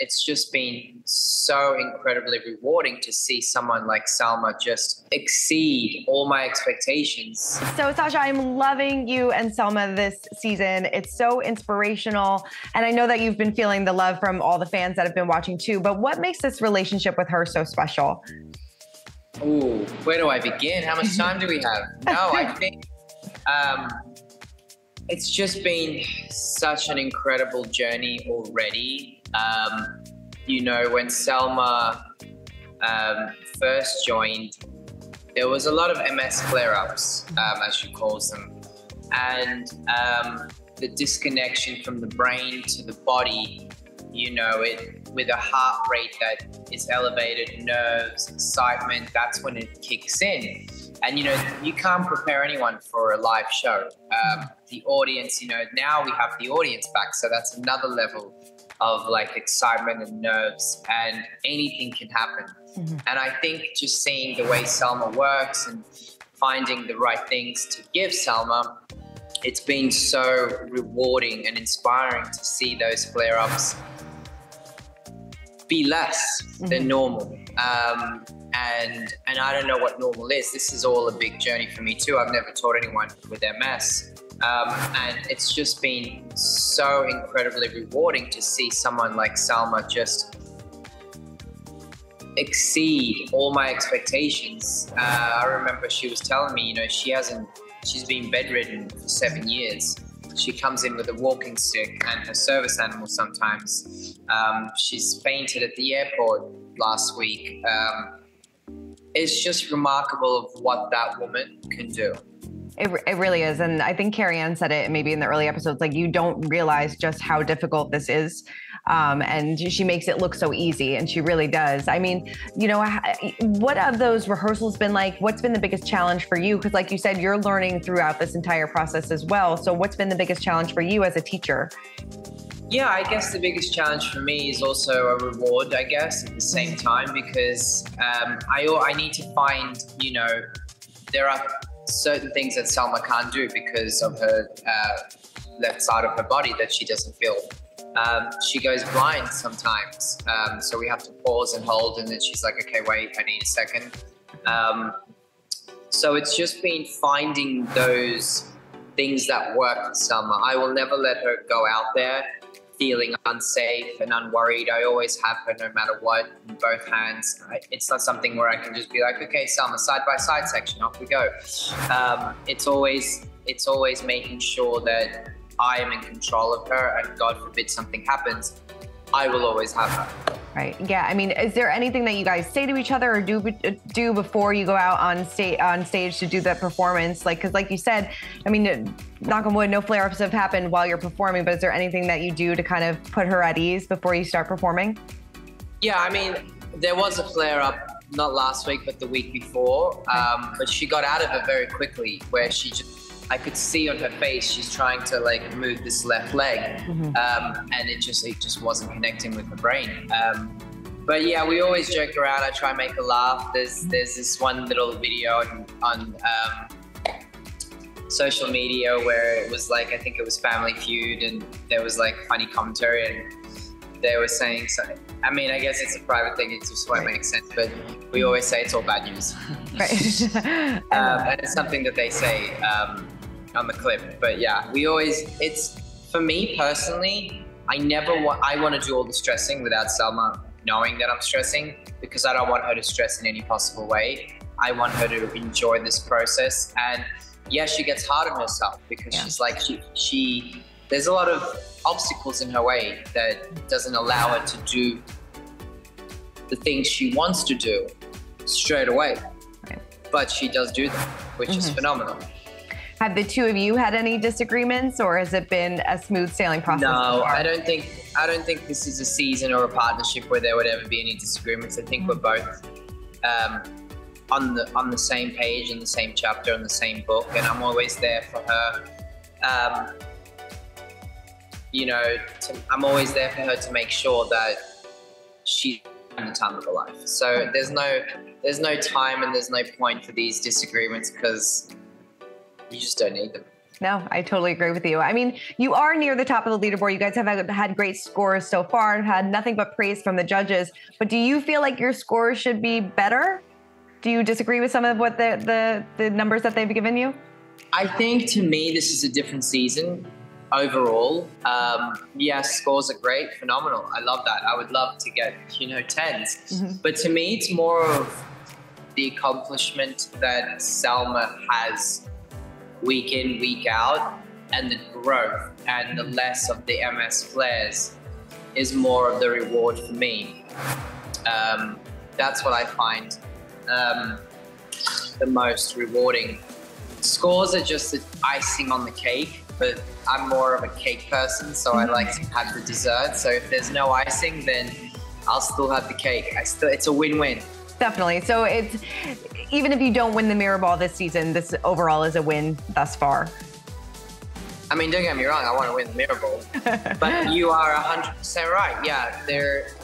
it's just been so incredibly rewarding to see someone like Selma just exceed all my expectations. So Sasha, I'm loving you and Selma this season. It's so inspirational. And I know that you've been feeling the love from all the fans that have been watching too, but what makes this relationship with her so special? Ooh, where do I begin? How much time do we have? No, I think it's just been such an incredible journey already. You know, when Selma first joined, there was a lot of MS flare-ups, as she calls them. And the disconnection from the brain to the body, you know, with a heart rate that is elevated, nerves, excitement, that's when it kicks in. And, you know, you can't prepare anyone for a live show. The audience, you know, now we have the audience back. So that's another level of like excitement and nerves, and anything can happen. Mm-hmm. And I think just seeing the way Selma works and finding the right things to give Selma, it's been so rewarding and inspiring to see those flare-ups be less than normal. And I don't know what normal is. This is all a big journey for me too. I've never taught anyone with MS. And it's just been so incredibly rewarding to see someone like Selma just exceed all my expectations. I remember she was telling me, you know, she's been bedridden for 7 years. She comes in with a walking stick and her service animal sometimes. She's fainted at the airport last week. It's just remarkable of what that woman can do. It really is. And I think Carrie Ann said it maybe in the early episodes, like, you don't realize just how difficult this is. And she makes it look so easy, and she really does. I mean, you know, what have those rehearsals been like? What's been the biggest challenge for you? Because like you said, you're learning throughout this entire process as well. So what's been the biggest challenge for you as a teacher? Yeah, I guess the biggest challenge for me is also a reward, I guess, at the same time, because I need to find, you know, there are certain things that Selma can't do because of her left side of her body that she doesn't feel. She goes blind sometimes, so we have to pause and hold, and then she's like, okay, wait, I need a second. So it's just been finding those things that work for Selma. I will never let her go out there feeling unsafe and unworried. I always have her no matter what, in both hands. It's not something where I can just be like, okay, Selma, side-by-side section, off we go. It's always making sure that I am in control of her, and God forbid something happens, I will always have her. Right. Yeah. I mean, is there anything that you guys say to each other or do before you go out on stage to do that performance? Like, because like you said, I mean, knock on wood, no flare-ups have happened while you're performing, but is there anything that you do to kind of put her at ease before you start performing? Yeah, I mean, there was a flare-up, not last week, but the week before, but she got out of it very quickly, where she just, I could see on her face, she's trying to like move this left leg, and it just wasn't connecting with her brain. But yeah, we always joke around. I try and make her laugh. There's this one little video on social media where it was like, I think it was Family Feud, and there was like funny commentary, and they were saying, so, I mean, I guess it's a private thing, it just won't make sense, but we always say it's all bad news. Right. And it's something that they say on the clip. But yeah, it's, for me personally, I want to do all the stressing without Selma knowing that I'm stressing, because I don't want her to stress in any possible way. I want her to enjoy this process. And yeah, she gets hard on herself because she's like, there's a lot of obstacles in her way that doesn't allow her to do the things she wants to do straight away. Right. But she does do them, which is phenomenal. Have the two of you had any disagreements, or has it been a smooth sailing process? No, I don't think this is a season or a partnership where there would ever be any disagreements. I think we're both on the same page, in the same chapter, in the same book, and I'm always there for her. You know, I'm always there for her to make sure that she's having the time of her life. So there's no time and there's no point for these disagreements, because you just don't need them. No, I totally agree with you. I mean, you are near the top of the leaderboard. You guys have had great scores so far and had nothing but praise from the judges. But do you feel like your scores should be better? Do you disagree with some of what the numbers that they've given you? I think, to me, this is a different season overall. Yes, scores are great, phenomenal. I love that. I would love to get, 10s. But to me, it's more of the accomplishment that Selma has week in, week out, and the growth and the less of the MS flares is more of the reward for me. That's what I find the most rewarding. Scores are just the icing on the cake, but I'm more of a cake person, so I like to have the dessert. So if there's no icing, then I'll still have the cake. It's a win-win. Definitely. So it's, even if you don't win the mirror ball this season, this overall is a win thus far. I mean, don't get me wrong, I want to win the mirror ball, but you are 100% right. Yeah,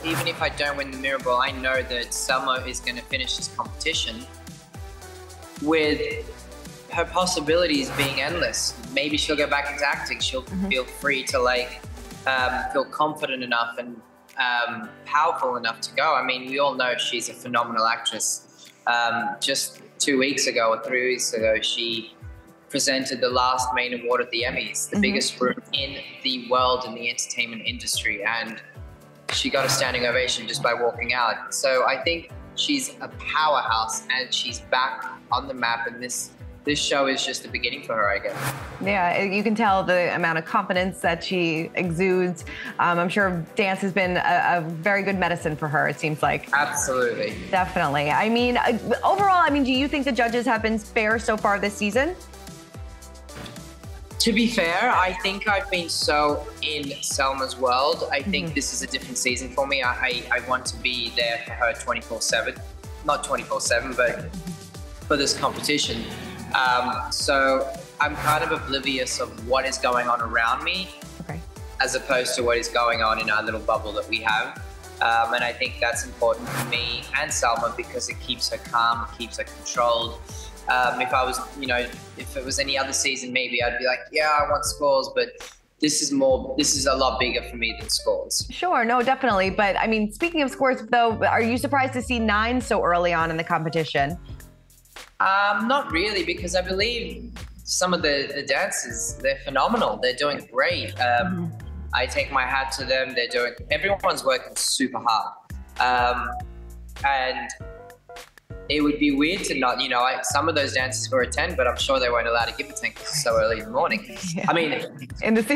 even if I don't win the mirror ball, I know that Selma is going to finish this competition with her possibilities being endless. Maybe she'll go back into acting. She'll feel free to feel confident enough and powerful enough to go. I mean, we all know she's a phenomenal actress. Just 2 weeks ago or 3 weeks ago, she presented the last main award at the Emmys, the biggest room in the world in the entertainment industry, and she got a standing ovation just by walking out. So I think she's a powerhouse, and she's back on the map, and this show is just the beginning for her, I guess. Yeah, you can tell the amount of confidence that she exudes. I'm sure dance has been a very good medicine for her, it seems like. Absolutely. Definitely. I mean, overall, do you think the judges have been fair so far this season? To be fair, I think I've been so in Selma's world. I think this is a different season for me. I want to be there for her 24/7. Not 24/7, but for this competition. So I'm kind of oblivious of what is going on around me, as opposed to what is going on in our little bubble that we have. And I think that's important for me and Selma because it keeps her calm, it keeps her controlled. If I was, if it was any other season, maybe I'd be like, yeah, I want scores, but this is a lot bigger for me than scores. Sure, no, definitely. But I mean, speaking of scores though, are you surprised to see 9 so early on in the competition? Not really, because I believe some of the dancers, they're phenomenal. They're doing great. I take my hat to them. Everyone's working super hard. And it would be weird to not, some of those dancers were a 10, but I'm sure they weren't allowed to give a 10 so early in the morning. Yeah. I mean, it's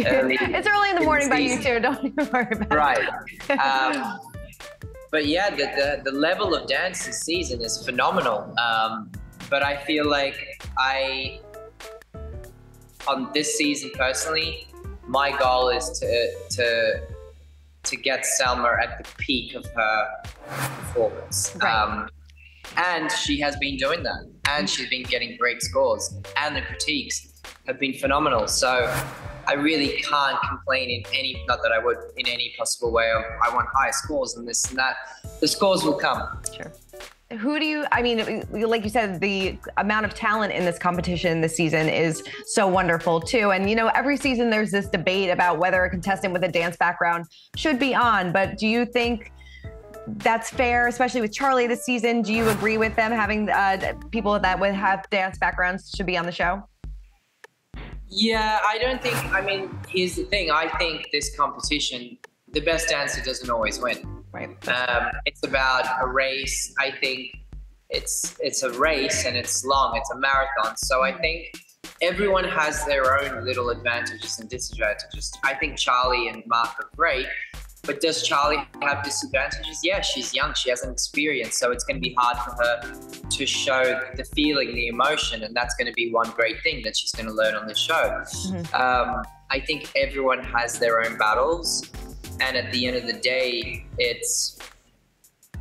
early in the morning by you too. Don't even worry about it. Right. But yeah, the level of dance this season is phenomenal. But I feel like on this season personally, my goal is to get Selma at the peak of her performance. Right. And she has been doing that. And she's been getting great scores. And the critiques have been phenomenal. So I really can't complain not that I would in any possible way of I want high scores and this and that. The scores will come. Sure. Like you said, the amount of talent in this competition this season is so wonderful too. And, every season there's this debate about whether a contestant with a dance background should be on. But do you think that's fair, especially with Charlie this season? Do you agree with them having people that would have dance backgrounds should be on the show? Yeah, I don't think, here's the thing. I think this competition, the best dancer doesn't always win. Right. It's about a race. I think it's a race and it's long. It's a marathon. So I think everyone has their own little advantages and disadvantages. I think Charlie and Mark are great, but does Charlie have disadvantages? Yeah, she's young. She hasn't experienced, so it's going to be hard for her to show the feeling, the emotion, and that's going to be one great thing that she's going to learn on the show. I think everyone has their own battles. And at the end of the day, it's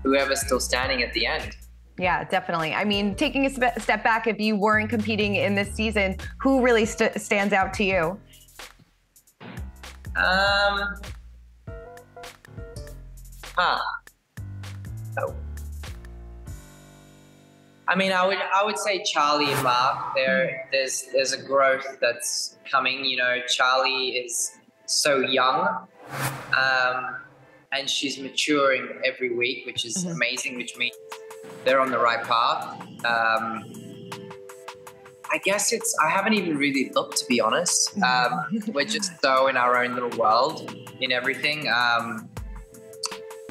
whoever's still standing at the end. Yeah, definitely. Taking a step back, if you weren't competing in this season, who really stands out to you? Oh. I mean, I would say Charlie and Mark. There's a growth that's coming. You know, Charlie is so young, and she's maturing every week, which is amazing. Which means they're on the right path. I guess I haven't even really looked, to be honest. We're just so in our own little world in everything.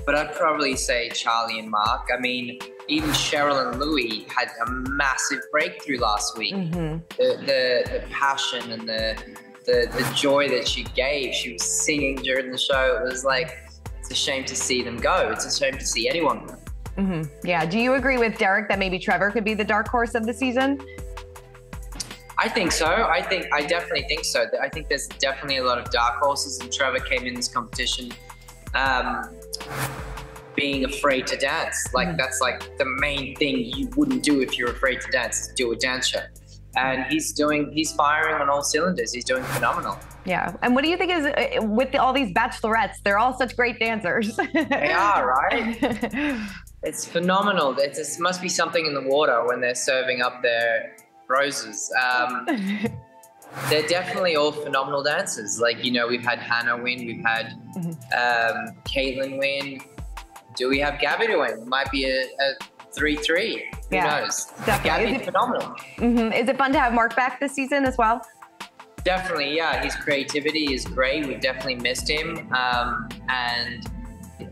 But I'd probably say Charlie and Mark. I mean, even Cheryl and Louis had a massive breakthrough last week. The passion and the joy that she gave. She was singing during the show. It was like, it's a shame to see them go. It's a shame to see anyone go. Yeah. Do you agree with Derick that maybe Trevor could be the dark horse of the season? I think so. I definitely think so. I think there's definitely a lot of dark horses, and Trevor came in this competition being afraid to dance. Like that's like the main thing you wouldn't do if you're afraid to dance, is do a dance show. And he's firing on all cylinders. He's doing phenomenal. Yeah. And what do you think is with all these bachelorettes? They're all such great dancers. They are, right? It's phenomenal. It must be something in the water when they're serving up their roses. They're definitely all phenomenal dancers. Like, you know, we've had Hannah win, we've had Caitlin win. Do we have Gabby to win? It might be a 3-3. Who knows? Definitely. Gabby's phenomenal. Is it fun to have Mark back this season as well? Definitely, yeah. His creativity is great. We've definitely missed him. And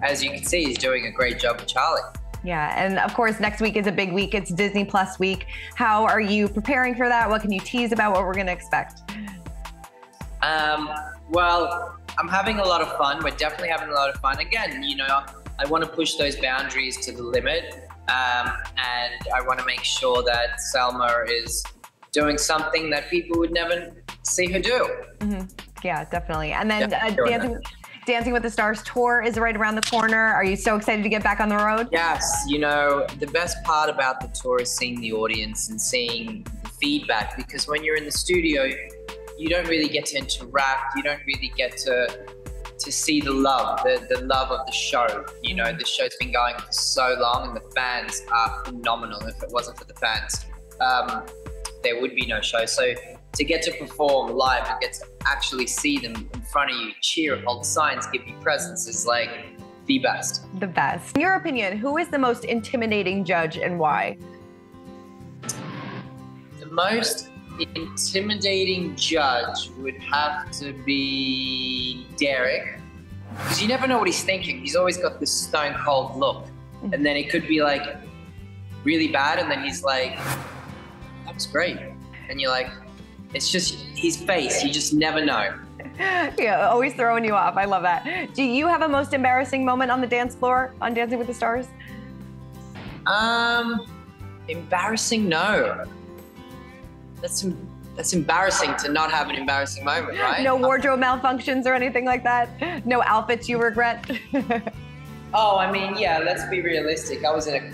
as you can see, he's doing a great job with Charlie. Yeah, and of course, next week is a big week. It's Disney Plus week. How are you preparing for that? What can you tease about what we're going to expect? Well, I'm having a lot of fun. We're definitely having a lot of fun. Again, you know, I want to push those boundaries to the limit. And I want to make sure that Selma is doing something that people would never see her do. Yeah, definitely. And then Dancing with the Stars tour is right around the corner. Are you so excited to get back on the road? Yes. You know, the best part about the tour is seeing the audience and seeing the feedback, because when you're in the studio, you don't really get to interact. You don't really get to see the love, the love of the show. You know, the show's been going for so long and the fans are phenomenal. If it wasn't for the fans, there would be no show. So to get to perform live and get to actually see them in front of you, cheer, hold signs, give you presents is like the best. The best. In your opinion, who is the most intimidating judge and why? The most intimidating judge would have to be Derick, because you never know what he's thinking. He's always got this stone cold look, and then it could be like really bad, and then he's like, that was great. And you're like, it's just his face. You just never know. Yeah, always throwing you off. I love that. Do you have a most embarrassing moment on the dance floor on Dancing with the Stars? Embarrassing? No. That's embarrassing to not have an embarrassing moment, right? No wardrobe malfunctions or anything like that? No outfits you regret? Oh, I mean, yeah, let's be realistic. I was in a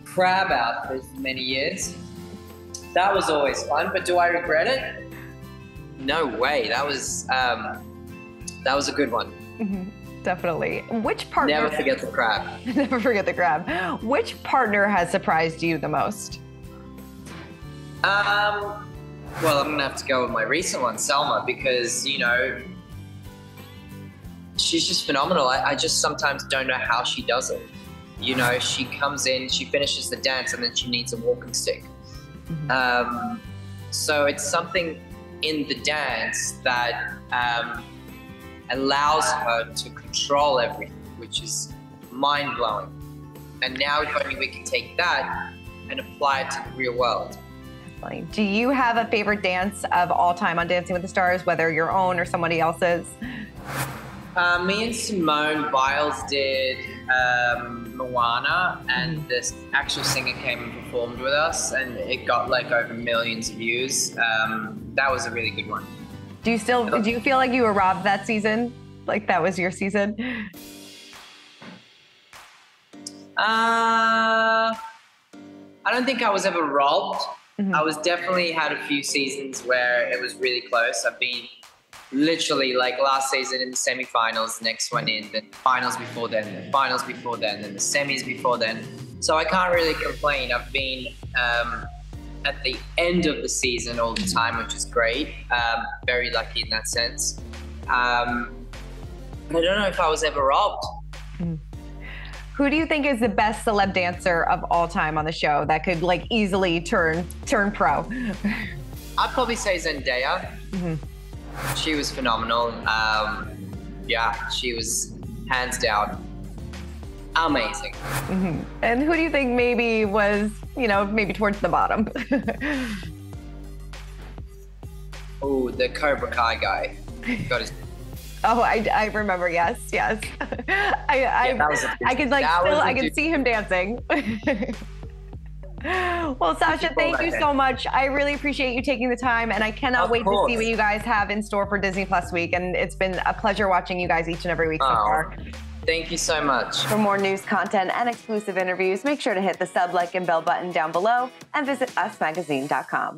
crab outfit for many years. That was always fun, but do I regret it? No way. That was a good one. Definitely. Which partner? Never forget the crab. Never forget the crab. Which partner has surprised you the most? Well, I'm gonna have to go with my recent one, Selma, because, you know, she's just phenomenal. I just sometimes don't know how she does it. You know, she comes in, she finishes the dance, and then she needs a walking stick. So it's something in the dance that allows her to control everything, which is mind-blowing. And now if only we can take that and apply it to the real world. Do you have a favorite dance of all time on Dancing with the Stars, whether your own or somebody else's? Me and Simone Biles did Moana, and this actual singer came and performed with us, and it got like over millions of views. That was a really good one. Do you feel like you were robbed that season? Like that was your season? I don't think I was ever robbed. I was definitely had a few seasons where it was really close. I've been literally like last season in the semifinals, next one in, the finals before then, the finals before then, and the semis before then. So I can't really complain. I've been at the end of the season all the time, which is great. Very lucky in that sense. I don't know if I was ever robbed. Who do you think is the best celeb dancer of all time on the show that could like easily turn pro? I'd probably say Zendaya. She was phenomenal. Yeah, she was hands down amazing. And who do you think maybe was, maybe towards the bottom? Oh, the Cobra Kai guy. Got his. Oh, I remember. Yes. I could see him dancing. Well, Sasha, thank you so much. I really appreciate you taking the time, and I cannot wait to see what you guys have in store for Disney Plus week. And it's been a pleasure watching you guys each and every week so far. Thank you so much. For more news, content, and exclusive interviews, make sure to hit the sub, like, and bell button down below and visit usmagazine.com.